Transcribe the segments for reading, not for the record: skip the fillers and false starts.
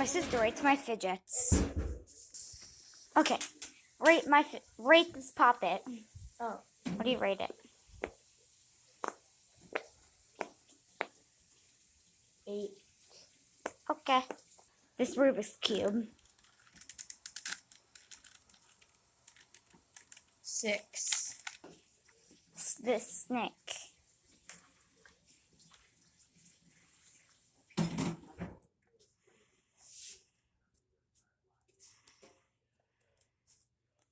sister rates my fidgets. Okay, rate this puppet. Oh. What do you rate it? 8. Okay. This Rubik's Cube. 6. This snake.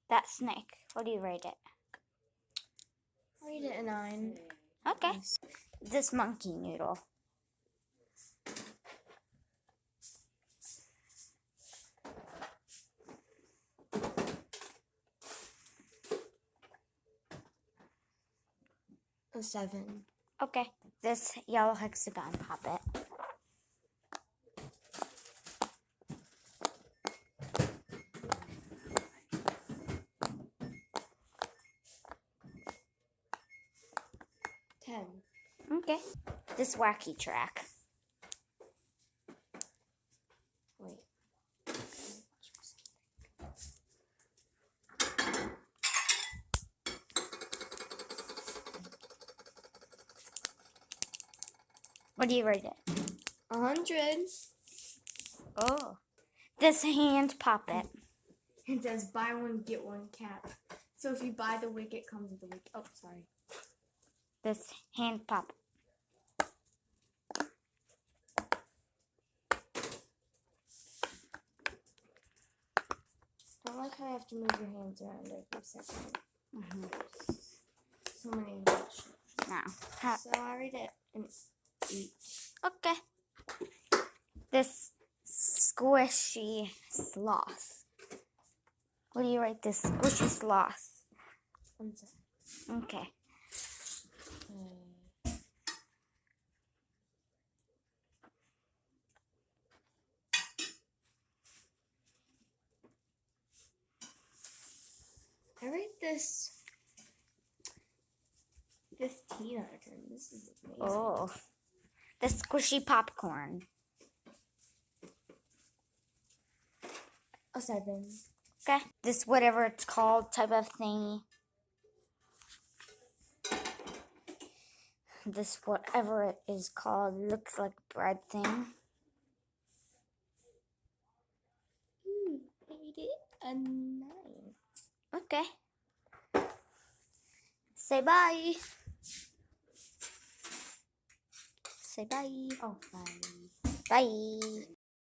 That snake. What do you rate it? I rate it a 9. Okay. This monkey noodle. A 7. Okay. This yellow hexagon puppet. Okay. This wacky track. Wait. What do you rate it? 100. Oh. This hand puppet. It says buy one, get one cap. So if you buy the wig, it comes with the wig. Oh, sorry. This hand puppet. Don't like how you have to move your hands around every second. Mm-hmm. So many instructions. Now. So I rate it an 8. Okay. This squishy sloth. What do you rate this squishy sloth? 1 second. Okay. I rate this 15 out of 10. This is amazing. Oh. This squishy popcorn. A 7. Okay. This whatever it's called type of thingy. This whatever it is called looks like bread thing. I rate it a 9. Okay. Say bye. Say bye. Oh, 5. Bye.